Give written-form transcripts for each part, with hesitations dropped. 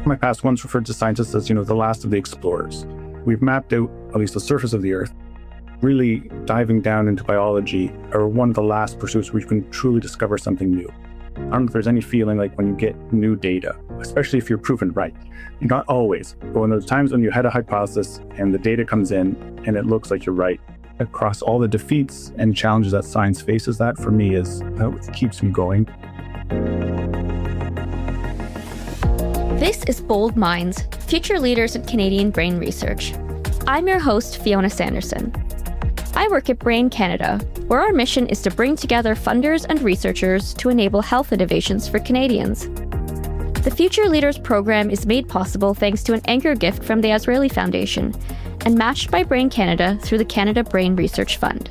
My past once referred to scientists as, the last of the explorers. We've mapped out at least the surface of the Earth. Really diving down into biology are one of the last pursuits where you can truly discover something new. I don't know if there's any feeling like when you get new data, especially if you're proven right. Not always, but when there's times when you had a hypothesis and the data comes in and it looks like you're right. Across all the defeats and challenges that science faces, that for me is what keeps me going. This is Bold Minds, Future Leaders in Canadian Brain Research. I'm your host, Fiona Sanderson. I work at Brain Canada, where our mission is to bring together funders and researchers to enable health innovations for Canadians. The Future Leaders program is made possible thanks to an anchor gift from the Azrieli Foundation and matched by Brain Canada through the Canada Brain Research Fund.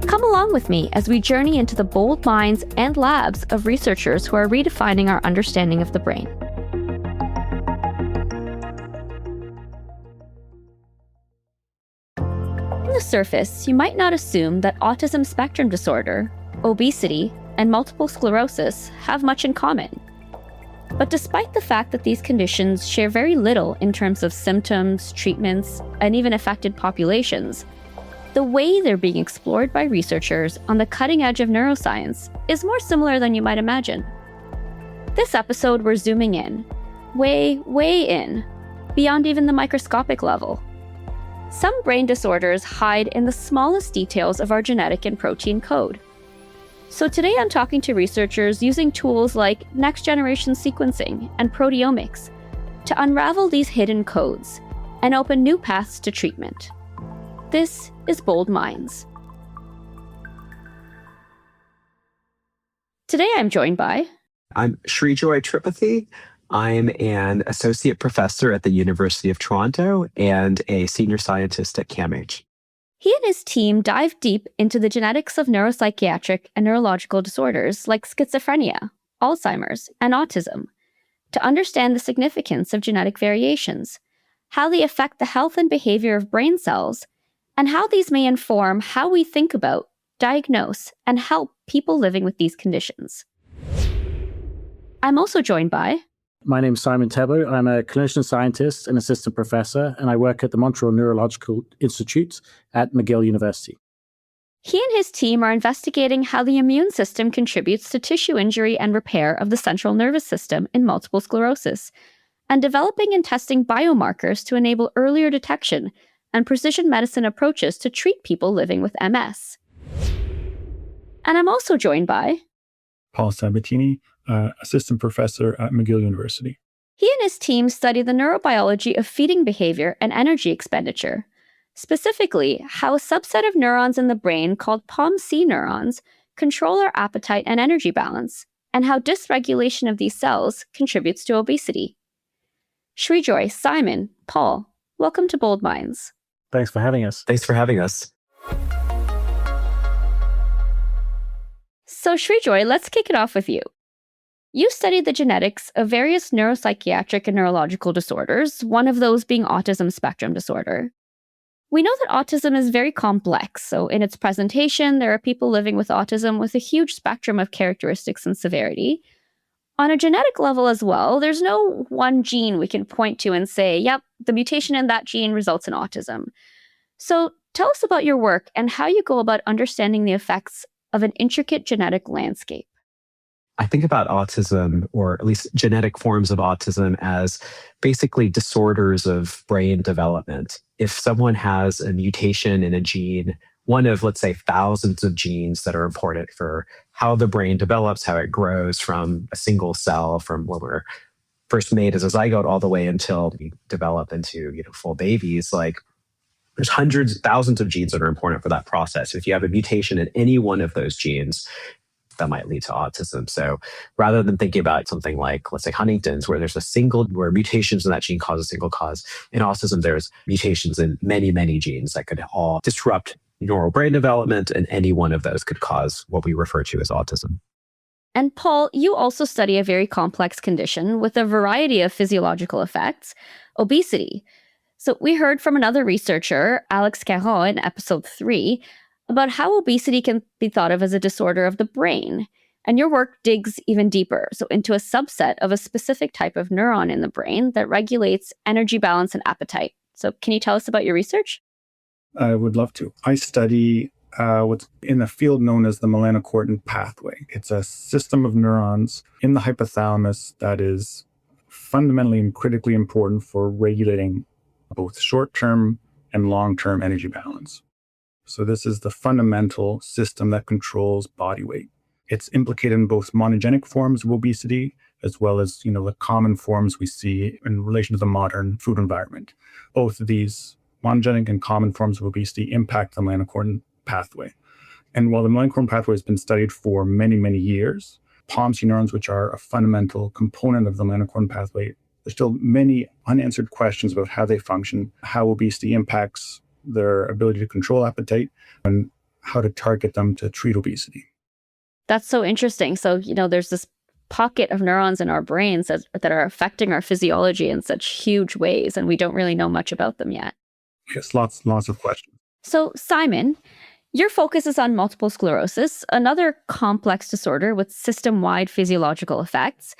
Come along with me as we journey into the bold minds and labs of researchers who are redefining our understanding of the brain. On the surface, you might not assume that autism spectrum disorder, obesity, and multiple sclerosis have much in common. But despite the fact that these conditions share very little in terms of symptoms, treatments, and even affected populations, the way they're being explored by researchers on the cutting edge of neuroscience is more similar than you might imagine. This episode, we're zooming in, way in, beyond even the microscopic level. Some brain disorders hide in the smallest details of our genetic and protein code. So today I'm talking to researchers using tools like next-generation sequencing and proteomics to unravel these hidden codes and open new paths to treatment. This is Bold Minds. Today I'm joined by... I'm Srijoy Tripathi. I'm an associate professor at the University of Toronto and a senior scientist at CAMH. He and his team dive deep into the genetics of neuropsychiatric and neurological disorders like schizophrenia, Alzheimer's, and autism to understand the significance of genetic variations, how they affect the health and behavior of brain cells, and how these may inform how we think about, diagnose, and help people living with these conditions. I'm also joined by... My name is Simon Tebo. I'm a clinician scientist and assistant professor, and I work at the Montreal Neurological Institute at McGill University. He and his team are investigating how the immune system contributes to tissue injury and repair of the central nervous system in multiple sclerosis, and developing and testing biomarkers to enable earlier detection and precision medicine approaches to treat people living with MS. And I'm also joined by... Paul Sabatini, assistant professor at McGill University. He and his team study the neurobiology of feeding behavior and energy expenditure. Specifically, how a subset of neurons in the brain called POMC neurons control our appetite and energy balance, and how dysregulation of these cells contributes to obesity. Srijoy, Simon, Paul, welcome to Bold Minds. Thanks for having us. Thanks for having us. So Srijoy, let's kick it off with you. You studied the genetics of various neuropsychiatric and neurological disorders, one of those being autism spectrum disorder. We know that autism is very complex, so in its presentation, there are people living with autism with a huge spectrum of characteristics and severity. On a genetic level as well, there's no one gene we can point to and say, yep, the mutation in that gene results in autism. So tell us about your work and how you go about understanding the effects of an intricate genetic landscape. I think about autism, or at least genetic forms of autism, as basically disorders of brain development. If someone has a mutation in a gene, one of, let's say, thousands of genes that are important for how the brain develops, how it grows from a single cell, from when we're first made as a zygote all the way until we develop into, full babies, like there's hundreds, thousands of genes that are important for that process. If you have a mutation in any one of those genes, that might lead to autism. So rather than thinking about something like, let's say, Huntington's, where where mutations in that gene cause a single cause, in autism, there's mutations in many, many genes that could all disrupt neural brain development, and any one of those could cause what we refer to as autism. And Paul, you also study a very complex condition with a variety of physiological effects, obesity. So we heard from another researcher, Alex Caron, in episode 3, about how obesity can be thought of as a disorder of the brain. And your work digs even deeper, so into a subset of a specific type of neuron in the brain that regulates energy balance and appetite. So can you tell us about your research? I would love to. I study what's in the field known as the melanocortin pathway. It's a system of neurons in the hypothalamus that is fundamentally and critically important for regulating both short-term and long-term energy balance. So this is the fundamental system that controls body weight. It's implicated in both monogenic forms of obesity, as well as, the common forms we see in relation to the modern food environment. Both of these monogenic and common forms of obesity impact the melanocortin pathway. And while the melanocortin pathway has been studied for many, many years, POMC neurons, which are a fundamental component of the melanocortin pathway, there's still many unanswered questions about how they function, how obesity impacts their ability to control appetite, and how to target them to treat obesity. That's so interesting. So, there's this pocket of neurons in our brains that are affecting our physiology in such huge ways, and we don't really know much about them yet. Yes, lots of questions. So, Simon, your focus is on multiple sclerosis, another complex disorder with system-wide physiological effects.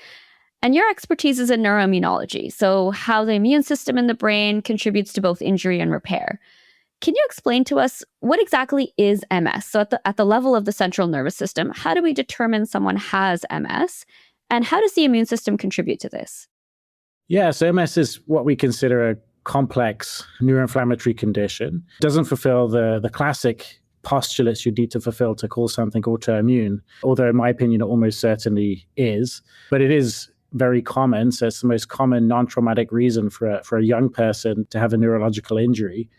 And your expertise is in neuroimmunology, so how the immune system in the brain contributes to both injury and repair. Can you explain to us what exactly is MS? So at the level of the central nervous system, how do we determine someone has MS? And how does the immune system contribute to this? Yeah, so MS is what we consider a complex neuroinflammatory condition. It doesn't fulfill the classic postulates you need to fulfill to call something autoimmune, although in my opinion, it almost certainly is. But it is very common. So it's the most common non-traumatic reason for a young person to have a neurological injury.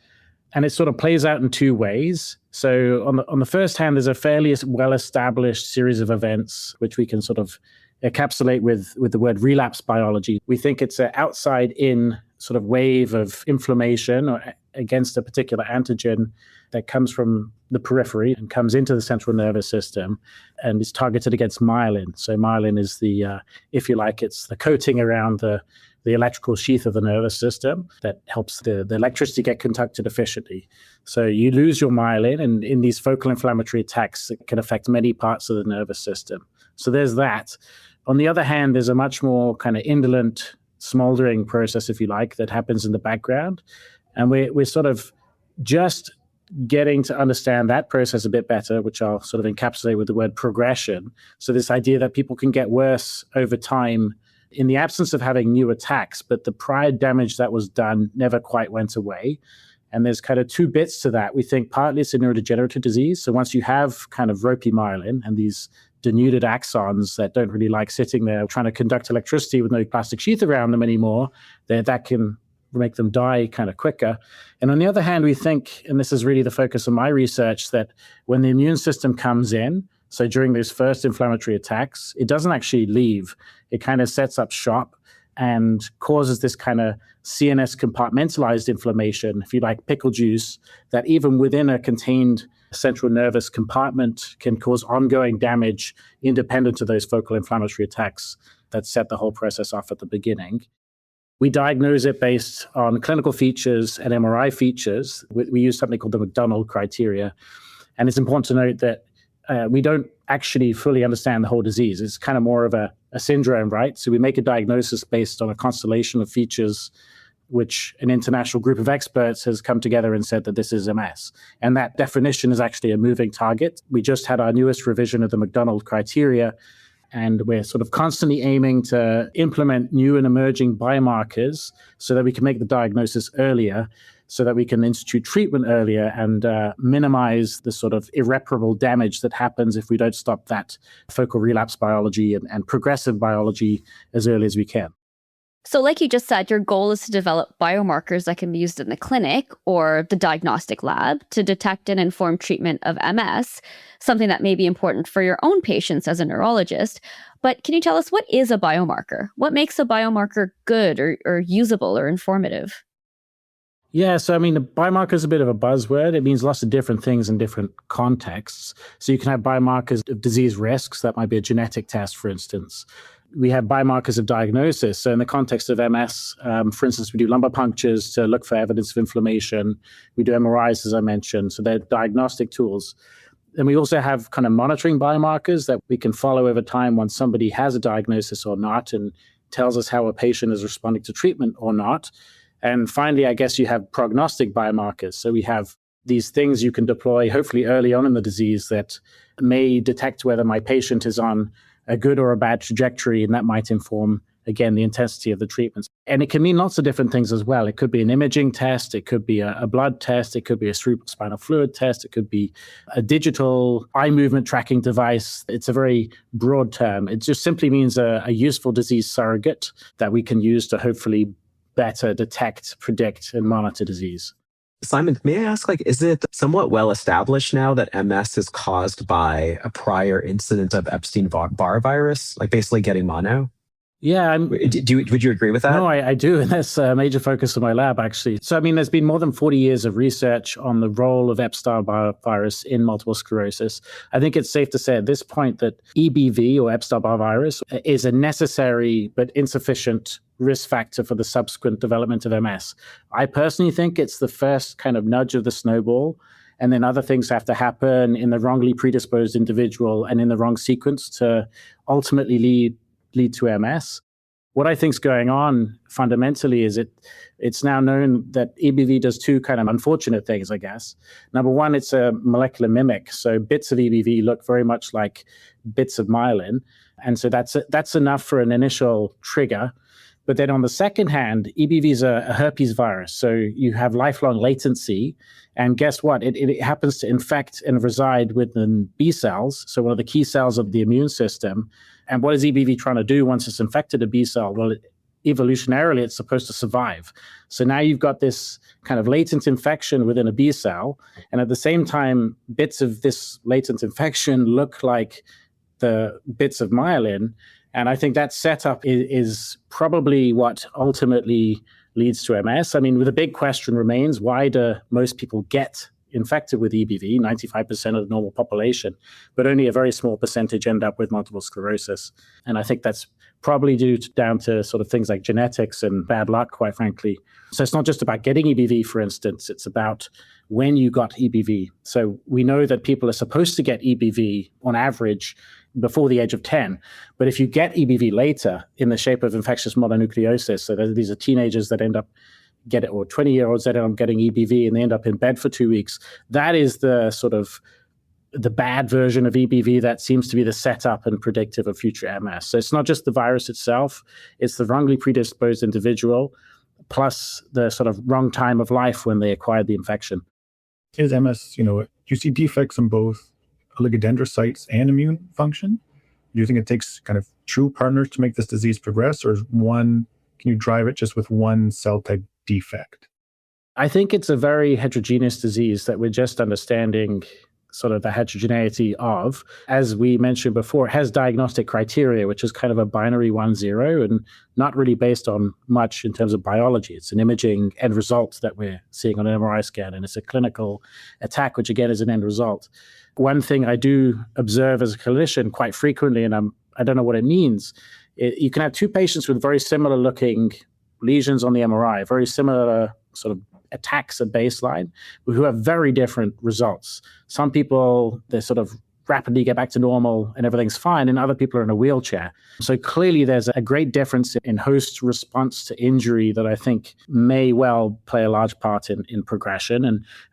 And it sort of plays out in two ways. So on the first hand, there's a fairly well-established series of events, which we can sort of encapsulate with the word relapse biology. We think it's an outside-in sort of wave of inflammation or against a particular antigen that comes from the periphery and comes into the central nervous system and is targeted against myelin. So myelin is if you like, it's the coating around the electrical sheath of the nervous system that helps the electricity get conducted efficiently. So you lose your myelin, and in these focal inflammatory attacks, it can affect many parts of the nervous system. So there's that. On the other hand, there's a much more kind of indolent, smoldering process, if you like, that happens in the background. And we're sort of just getting to understand that process a bit better, which I'll sort of encapsulate with the word progression. So this idea that people can get worse over time in the absence of having new attacks, but the prior damage that was done never quite went away. And there's kind of two bits to that. We think partly it's a neurodegenerative disease. So once you have kind of ropey myelin and these denuded axons that don't really like sitting there trying to conduct electricity with no plastic sheath around them anymore, that can make them die kind of quicker. And on the other hand, we think, and this is really the focus of my research, that when the immune system comes in, so during those first inflammatory attacks, it doesn't actually leave. It kind of sets up shop and causes this kind of CNS compartmentalized inflammation, if you like, pickle juice, that even within a contained central nervous compartment can cause ongoing damage independent of those focal inflammatory attacks that set the whole process off at the beginning. We diagnose it based on clinical features and MRI features. We use something called the McDonnell criteria. And it's important to note that we don't actually fully understand the whole disease. It's kind of more of a syndrome, right? So we make a diagnosis based on a constellation of features which an international group of experts has come together and said that this is MS. And that definition is actually a moving target. We just had our newest revision of the McDonnell criteria, and we're sort of constantly aiming to implement new and emerging biomarkers so that we can make the diagnosis earlier, so that we can institute treatment earlier and minimize the sort of irreparable damage that happens if we don't stop that focal relapse biology and progressive biology as early as we can. So like you just said, your goal is to develop biomarkers that can be used in the clinic or the diagnostic lab to detect and inform treatment of MS, something that may be important for your own patients as a neurologist. But can you tell us, what is a biomarker? What makes a biomarker good or usable or informative? Yeah, so I mean, a biomarker is a bit of a buzzword. It means lots of different things in different contexts. So you can have biomarkers of disease risks. That might be a genetic test, for instance. We have biomarkers of diagnosis. So in the context of MS, for instance, we do lumbar punctures to look for evidence of inflammation. We do MRIs, as I mentioned. So they're diagnostic tools. And we also have kind of monitoring biomarkers that we can follow over time once somebody has a diagnosis or not, and tells us how a patient is responding to treatment or not. And finally, I guess you have prognostic biomarkers. So we have these things you can deploy hopefully early on in the disease that may detect whether my patient is on a good or a bad trajectory, and that might inform, again, the intensity of the treatments. And it can mean lots of different things as well. It could be an imaging test, it could be a blood test, it could be a cerebrospinal fluid test, it could be a digital eye movement tracking device. It's a very broad term. It just simply means a useful disease surrogate that we can use to hopefully better detect, predict, and monitor disease. Simon, may I ask, is it somewhat well established now that MS is caused by a prior incident of Epstein-Barr virus, basically getting mono? Yeah. Would you agree with that? No, I do. And that's a major focus of my lab, actually. So, there's been more than 40 years of research on the role of Epstein-Barr virus in multiple sclerosis. I think it's safe to say at this point that EBV, or Epstein-Barr virus, is a necessary but insufficient risk factor for the subsequent development of MS. I personally think it's the first kind of nudge of the snowball, and then other things have to happen in the wrongly predisposed individual and in the wrong sequence to ultimately lead to MS. What I think is going on fundamentally is it's now known that EBV does two kind of unfortunate things, I guess. Number one, it's a molecular mimic. So bits of EBV look very much like bits of myelin. And so that's enough for an initial trigger. But then on the second hand, EBV is a herpes virus. So you have lifelong latency. And guess what? It happens to infect and reside within B cells. So one of the key cells of the immune system. And what is EBV trying to do once it's infected a B cell? Well, evolutionarily, it's supposed to survive. So now you've got this kind of latent infection within a B cell. And at the same time, bits of this latent infection look like the bits of myelin. And I think that setup is probably what ultimately leads to MS. The big question remains, why do most people get infected with EBV, 95% of the normal population, but only a very small percentage end up with multiple sclerosis? And I think that's probably down to sort of things like genetics and bad luck, quite frankly. So it's not just about getting EBV, for instance, it's about when you got EBV. So we know that people are supposed to get EBV on average before the age of 10. But if you get EBV later in the shape of infectious mononucleosis, so these are teenagers that end up get it, or 20-year-olds that end up getting EBV and they end up in bed for 2 weeks, that is the sort of the bad version of EBV that seems to be the setup and predictive of future MS. So it's not just the virus itself, it's the wrongly predisposed individual, plus the sort of wrong time of life when they acquired the infection. Is MS, do you see defects in both oligodendrocytes and immune function? Do you think it takes kind of true partners to make this disease progress, or can you drive it just with one cell type defect? I think it's a very heterogeneous disease that we're just understanding sort of the heterogeneity of. As we mentioned before, it has diagnostic criteria, which is kind of a binary 1-0 and not really based on much in terms of biology. It's an imaging end result that we're seeing on an MRI scan, and it's a clinical attack, which again is an end result. One thing I do observe as a clinician quite frequently, and I don't know what it means, you can have two patients with very similar looking lesions on the MRI, very similar sort of attacks at baseline, who have very different results. Some people, they sort of rapidly get back to normal and everything's fine, and other people are in a wheelchair. So clearly there's a great difference in host response to injury that I think may well play a large part in progression.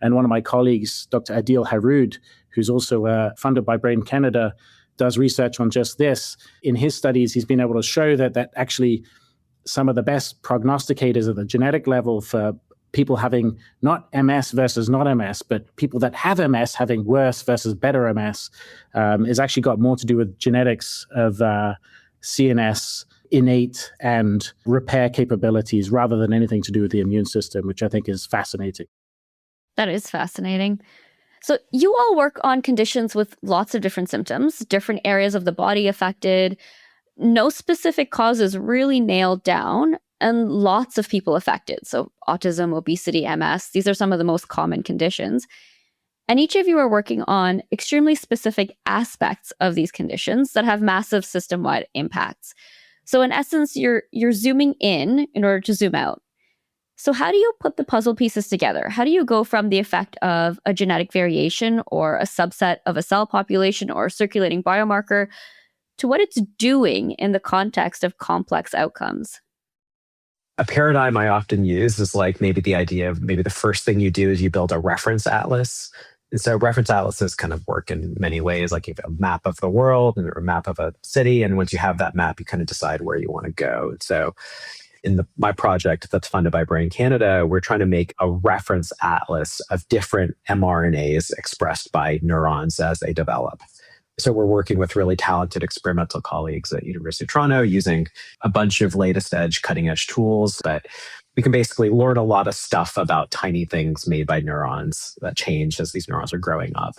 And one of my colleagues, Dr. Adil Harood, who's also funded by Brain Canada, does research on just this. In his studies, he's been able to show that actually some of the best prognosticators at the genetic level for people having not MS versus not MS, but people that have MS having worse versus better MS, is actually got more to do with genetics of CNS innate and repair capabilities rather than anything to do with the immune system, which I think is fascinating. That is fascinating. So you all work on conditions with lots of different symptoms, different areas of the body affected, no specific causes really nailed down, and lots of people affected. So autism, obesity, MS, these are some of the most common conditions. And each of you are working on extremely specific aspects of these conditions that have massive system-wide impacts. So in essence, you're zooming in order to zoom out. So how do you put the puzzle pieces together? How do you go from the effect of a genetic variation or a subset of a cell population or a circulating biomarker to what it's doing in the context of complex outcomes? A paradigm I often use is like maybe the idea of maybe the first thing you do is you build a reference atlas. And so reference atlases kind of work in many ways, like you have a map of the world and a map of a city. And once you have that map, you kind of decide where you want to go. And so in my project that's funded by Brain Canada, we're trying to make a reference atlas of different mRNAs expressed by neurons as they develop. So we're working with really talented experimental colleagues at University of Toronto using a bunch of latest edge, cutting edge tools. But we can basically learn a lot of stuff about tiny things made by neurons that change as these neurons are growing up.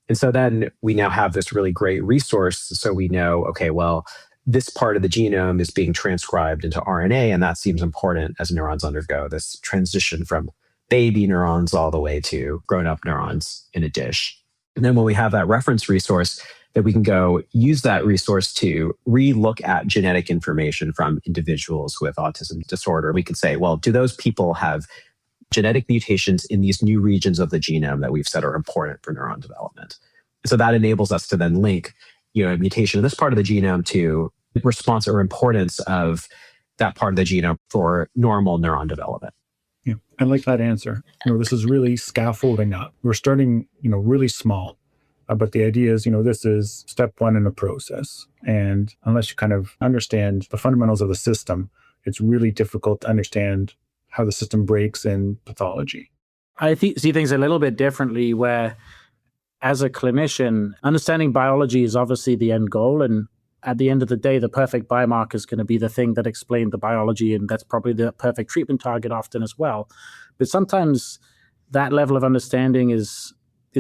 And so then we now have this really great resource. So we know, okay, well, this part of the genome is being transcribed into RNA, and that seems important as neurons undergo this transition from baby neurons all the way to grown-up neurons in a dish. And then when we have that reference resource, that we can go use that resource to re-look at genetic information from individuals with autism disorder. We can say, well, do those people have genetic mutations in these new regions of the genome that we've said are important for neuron development? So that enables us to then link, a mutation in this part of the genome to response or importance of that part of the genome for normal neuron development. Yeah, I like that answer. This is really scaffolding up. We're starting, really small. But the idea is, this is step one in the process. And unless you kind of understand the fundamentals of the system, it's really difficult to understand how the system breaks in pathology. I see things a little bit differently where, as a clinician, understanding biology is obviously the end goal. And at the end of the day, the perfect biomarker is going to be the thing that explained the biology. And that's probably the perfect treatment target often as well. But sometimes that level of understanding is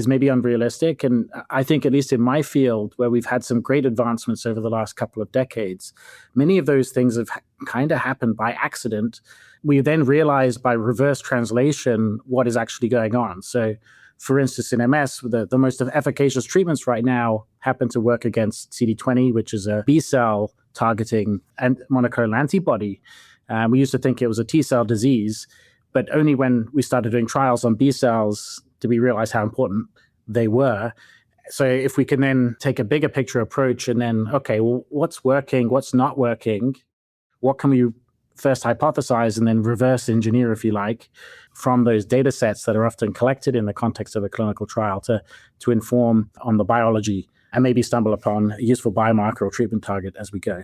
maybe unrealistic. And I think, at least in my field, where we've had some great advancements over the last couple of decades, many of those things have kind of happened by accident. We then realize by reverse translation what is actually going on. So, for instance, in MS, the most efficacious treatments right now happen to work against CD20, which is a B-cell targeting and monoclonal antibody. We used to think it was a T-cell disease, but only when we started doing trials on B-cells did we realize how important they were. So if we can then take a bigger picture approach and then, okay, well, what's working, what's not working, what can we first hypothesize and then reverse engineer, if you like, from those data sets that are often collected in the context of a clinical trial to inform on the biology and maybe stumble upon a useful biomarker or treatment target as we go.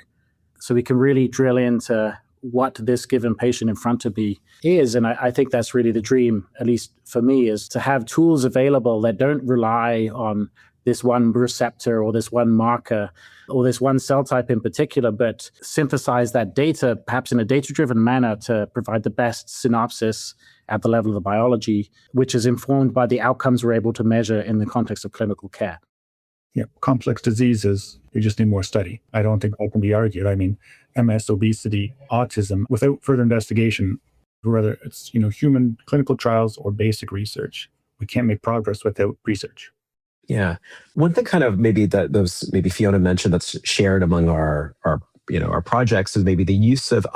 So we can really drill into what this given patient in front of me is. And I think that's really the dream, at least for me, is to have tools available that don't rely on this one receptor or this one marker or this one cell type in particular, but synthesize that data, perhaps in a data-driven manner, to provide the best synopsis at the level of the biology, which is informed by the outcomes we're able to measure in the context of clinical care. Yeah, complex diseases, you just need more study. I don't think that can be argued. I mean, MS, obesity, autism, without further investigation, whether it's, human clinical trials or basic research, we can't make progress without research. Yeah. One thing kind of maybe maybe Fiona mentioned that's shared among our projects is maybe the use of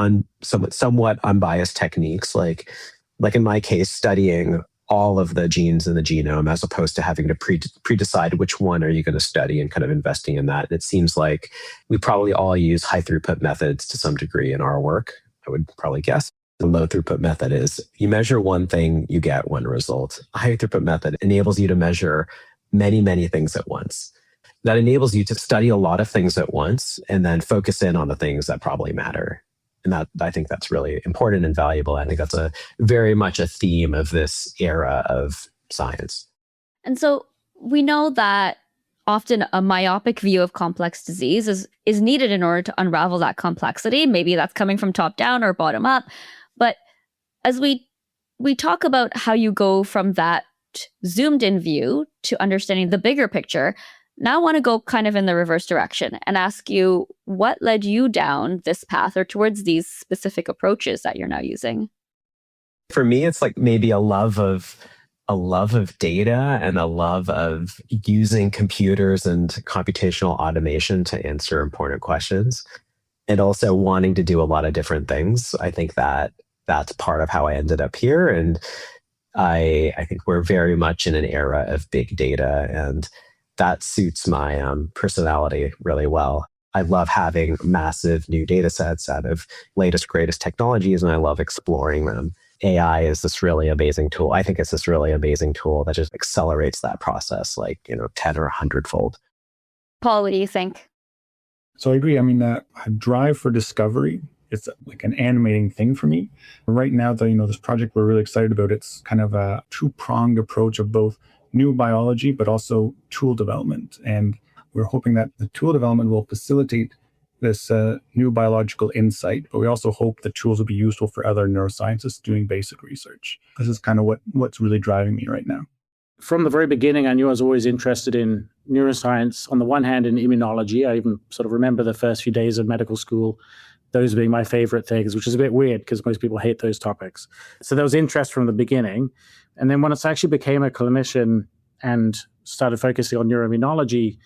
somewhat unbiased techniques, like in my case, studying all of the genes in the genome as opposed to having to pre-decide which one are you going to study and kind of investing in that. And it seems like we probably all use high throughput methods to some degree in our work, I would probably guess. The low throughput method is you measure one thing, you get one result. A high throughput method enables you to measure many, many things at once. That enables you to study a lot of things at once and then focus in on the things that probably matter. And I think that's really important and valuable. I think that's very much a theme of this era of science. And so we know that often a myopic view of complex disease is needed in order to unravel that complexity. Maybe that's coming from top down or bottom up. But as we talk about how you go from that zoomed in view to understanding the bigger picture, now I want to go kind of in the reverse direction and ask you what led you down this path or towards these specific approaches that you're now using. For me, it's like maybe a love of data and a love of using computers and computational automation to answer important questions, and also wanting to do a lot of different things. I think that that's part of how I ended up here. And I think we're very much in an era of big data, and that suits my personality really well. I love having massive new data sets out of latest, greatest technologies, and I love exploring them. AI is this really amazing tool. I think it's this really amazing tool that just accelerates that process 10 or 100 fold. Paul, what do you think? So I agree. I mean, that drive for discovery, it's like an animating thing for me. Right now, this project we're really excited about, it's kind of a two-pronged approach of both new biology, but also tool development. And we're hoping that the tool development will facilitate this new biological insight, but we also hope the tools will be useful for other neuroscientists doing basic research. This is kind of what's really driving me right now. From the very beginning, I knew I was always interested in neuroscience. On the one hand, in immunology. I even sort of remember the first few days of medical school, those being my favorite things, which is a bit weird because most people hate those topics. So there was interest from the beginning. And then when I actually became a clinician and started focusing on neuroimmunology,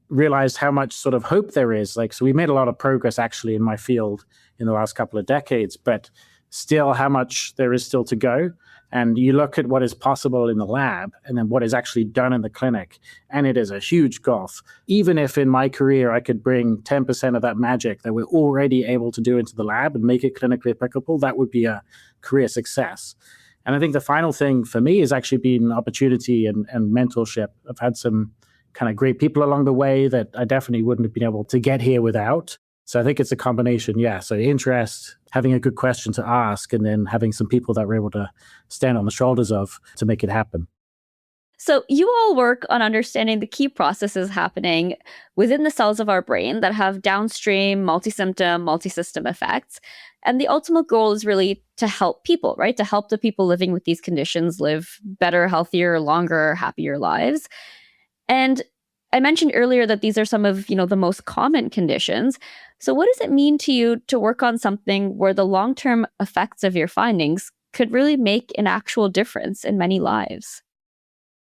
realized how much sort of hope there is. So we made a lot of progress actually in my field in the last couple of decades, but still how much there is still to go. And you look at what is possible in the lab and then what is actually done in the clinic, and it is a huge gulf. Even if in my career I could bring 10% of that magic that we're already able to do into the lab and make it clinically applicable, that would be a career success. And I think the final thing for me has actually been opportunity and mentorship. I've had some kind of great people along the way that I definitely wouldn't have been able to get here without. So I think it's a combination, So interest, having a good question to ask, and then having some people that we're able to stand on the shoulders of to make it happen. So you all work on understanding the key processes happening within the cells of our brain that have downstream, multi-symptom, multi-system effects. And the ultimate goal is really to help people, right? To help the people living with these conditions live better, healthier, longer, happier lives. And I mentioned earlier that these are some of, the most common conditions. So what does it mean to you to work on something where the long-term effects of your findings could really make an actual difference in many lives?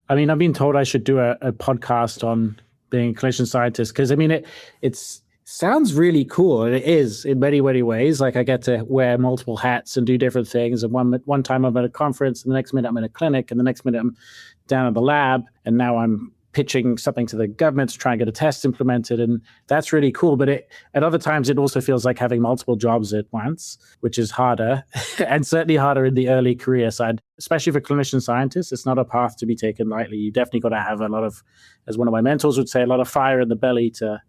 I mean, I've been told I should do a podcast on being a clinician scientist because, it sounds really cool. And it is in many, many ways. I get to wear multiple hats and do different things. And one time I'm at a conference, and the next minute I'm in a clinic, and the next minute I'm down at the lab, and now I'm pitching something to the government to try and get a test implemented. And that's really cool. But at other times, it also feels like having multiple jobs at once, which is harder and certainly harder in the early career side, especially for clinician scientists. It's not a path to be taken lightly. You definitely got to have a lot of, as one of my mentors would say, a lot of fire in the belly to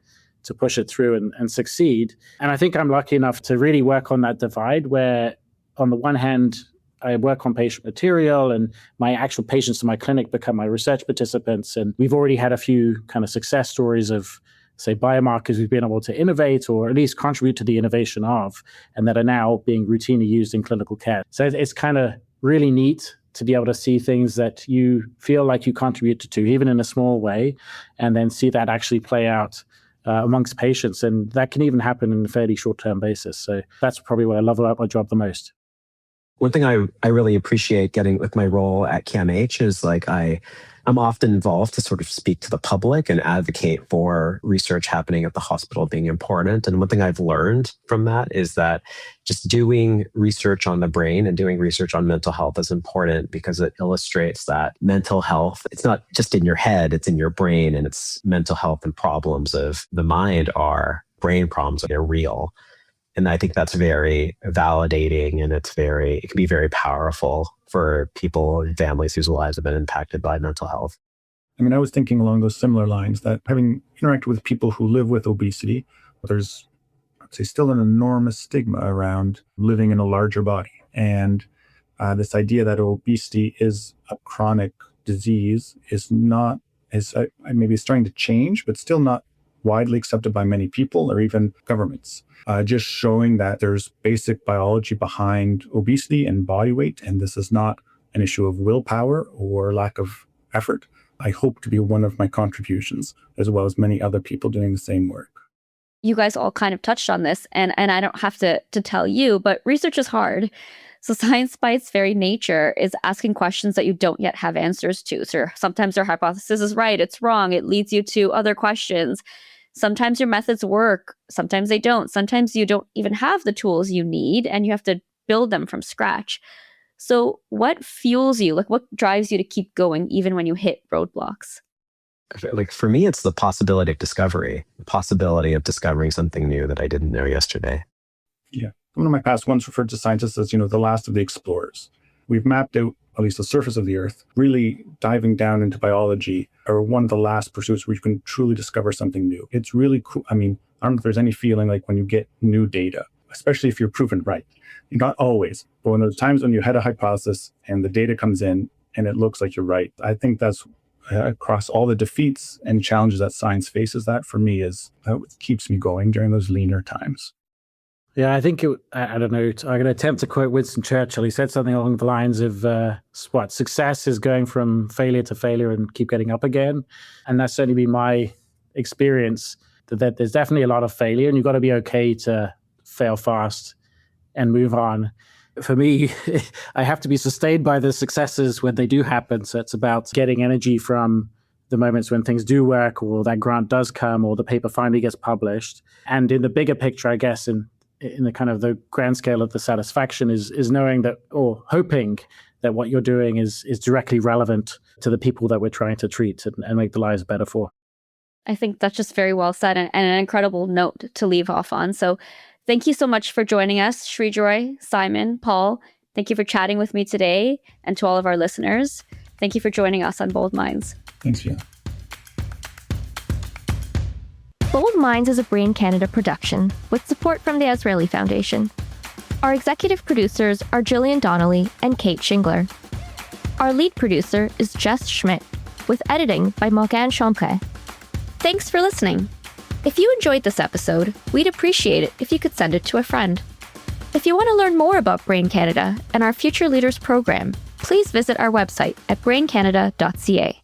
push it through and succeed. And I think I'm lucky enough to really work on that divide where on the one hand, I work on patient material, and my actual patients in my clinic become my research participants. And we've already had a few kind of success stories of, say, biomarkers we've been able to innovate or at least contribute to the innovation of, and that are now being routinely used in clinical care. So it's kind of really neat to be able to see things that you feel like you contributed to, even in a small way, and then see that actually play out amongst patients. And that can even happen in a fairly short-term basis. So that's probably what I love about my job the most. One thing I really appreciate getting with my role at CAMH is I'm often involved to sort of speak to the public and advocate for research happening at the hospital being important. And one thing I've learned from that is that just doing research on the brain and doing research on mental health is important because it illustrates that mental health, it's not just in your head, it's in your brain, and it's mental health and problems of the mind are brain problems, they're real. And I think that's very validating, and it can be very powerful for people and families whose lives have been impacted by mental health. I mean, I was thinking along those similar lines that having interacted with people who live with obesity, there's, I'd say, still an enormous stigma around living in a larger body. And this idea that obesity is a chronic disease is maybe starting to change, but still not widely accepted by many people or even governments. Just showing that there's basic biology behind obesity and body weight, and this is not an issue of willpower or lack of effort. I hope to be one of my contributions, as well as many other people doing the same work. You guys all kind of touched on this, and I don't have to tell you, but research is hard. So science by its very nature is asking questions that you don't yet have answers to. So sometimes your hypothesis is right, it's wrong, it leads you to other questions. Sometimes your methods work, sometimes they don't. Sometimes you don't even have the tools you need, and you have to build them from scratch. So what fuels you? Like, what drives you to keep going even when you hit roadblocks? Like for me, it's the possibility of discovery, the possibility of discovering something new that I didn't know yesterday. Yeah. One of my past ones referred to scientists as, the last of the explorers. We've mapped out at least the surface of the Earth. Really diving down into biology are one of the last pursuits where you can truly discover something new. It's really cool. I mean, I don't know if there's any feeling like when you get new data, especially if you're proven right. Not always, but when there's times when you had a hypothesis and the data comes in and it looks like you're right. I think that's across all the defeats and challenges that science faces, that for me is what keeps me going during those leaner times. Yeah, I think I don't know. I'm going to attempt to quote Winston Churchill. He said something along the lines of, success is going from failure to failure and keep getting up again. And that's certainly been my experience, that there's definitely a lot of failure and you've got to be okay to fail fast and move on. For me, I have to be sustained by the successes when they do happen. So it's about getting energy from the moments when things do work, or that grant does come, or the paper finally gets published. And in the bigger picture, I guess, in the kind of the grand scale of the satisfaction is knowing that, or hoping that what you're doing is directly relevant to the people that we're trying to treat and make the lives better for. I think that's just very well said and an incredible note to leave off on. So thank you so much for joining us, Srijoy, Simon, Paul. Thank you for chatting with me today, and to all of our listeners. Thank you for joining us on Bold Minds. Thanks, Fiona. Bold Minds is a Brain Canada production with support from the Azrieli Foundation. Our executive producers are Jillian Donnelly and Kate Shingler. Our lead producer is Jess Schmidt, with editing by Morgane Champret. Thanks for listening. If you enjoyed this episode, we'd appreciate it if you could send it to a friend. If you want to learn more about Brain Canada and our Future Leaders program, please visit our website at braincanada.ca.